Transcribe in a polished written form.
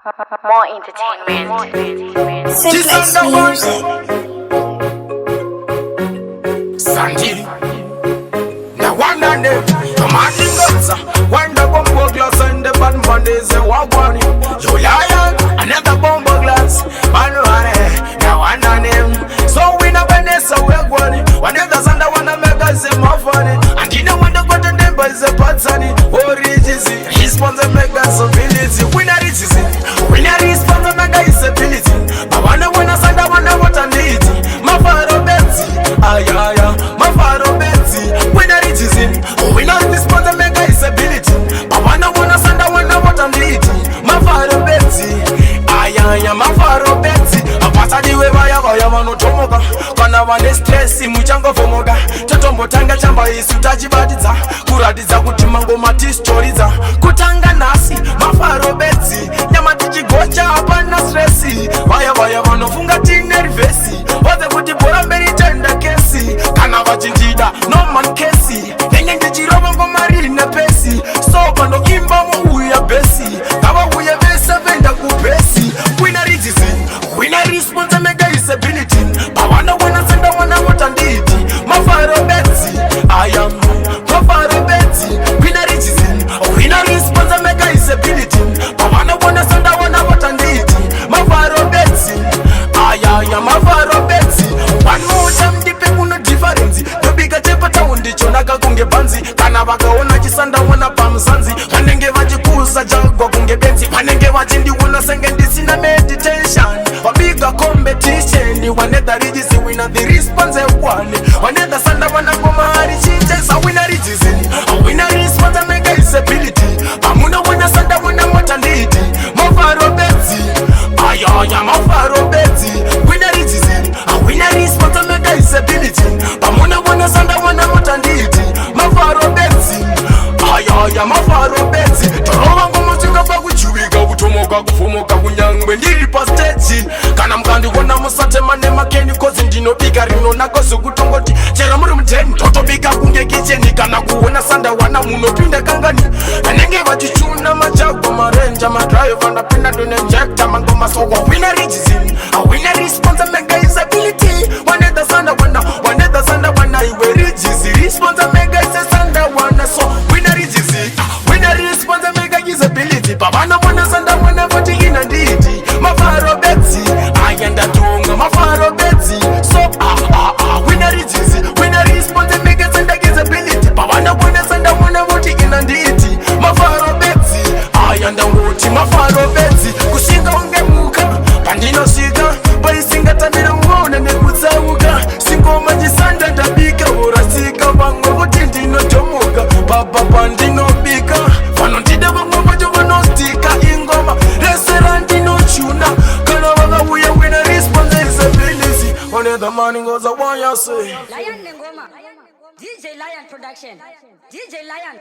More entertainment. Simplex music. Sandy. Now one and them. Commanding guns. When the bomb glass and the bad man is a war bunny. You lion. Another bomb glass. Now one and them. So we never know so we're going. One of the Sunday wanna make us a more funny. And you know when the got the name by the patsani. Or is it? Response make us ability. Winner is it? Winner response make us ability. But one Sunday wanna what I need. Mafaro bedzii. Mafaro bedzii. Winner is it? Winner response make us ability. But one Sunday wanna what I need. Mafaro bedzii. Mafaro bedzii. Apasadiwe vaya vanotomoka kana vane stresi muchango vomoga totombotanga chamba isu tachibatidza kuratidza kuti mangoma tistoriza kutanga nhasi mafaro bedzii nyama tichigocha hapana stresi vaya vanofunga tine rivhesi voze kuti bhora mberi tenda kesi kana vachindida no man kesi nenge ndichirova ngoma rine pesi so pandoimba muuya besi ngavauye vese venda kubhesi Winner response make disability. But wanna send what I need. Mafaro bedzii. I am Mafaro bedzii. Winner response make disability. But wanna send what I need. Mafaro bedzii. I am Mafaro bedzii. One more time the people no difference. The bigger tepa town ndichonaka kunge banzi. Kana vakaona chisandawana pamusanzi. Vanenge vachikusa jagwa kunge benzi. Vanenge vachindiona senge ndisina meditation. Wabiga competition ni waneda rijisi wina the response one waneda sanda wana ngoma hari chiches a winner rijisi a winner response mega disability amuna wana sanda wana mortality mafaro bedzii mafaro bedzii winner rijisi a winner response mega disability amuna wana sanda wana mortality mafaro bedzii mafaro bedzii torova ngoma chingaba kuchuvika kutomoka kufomoka kunyangwe ndiri pa stage kana mukandikuona musatemane makeni kozi ndinobika rinonako zokutongoti chero muri mujeni totobika kunge kicheni kana kuona sandawana munopinda kangani vanenge vachichuna machagwa marenja madrive ndapinda ndonenjekta mangoma soko winner response mega disability waneda sandawana iwe rijisi response mega sandawana so winner response mega disability pavana wana sandawana voti ina nditi mafaro bedzii ayandatunga mafaro bedzii so winner response mega disability pavana wana sandawana voti ina nditi mafaro bedzii ayandangoti mafaro bedzii kushinga unge muka pandinosvika paisingatamira uona nekutsauka singoma chisanda ndabika urasika vamwe voti ndinotomuka baba pandinobika vanondida vamwe vacho vanostika ingoma resera ndinochuna kana vakauya wina response disability one the morning goes a one you say Lion Nengoma DJ Lion production DJ Lion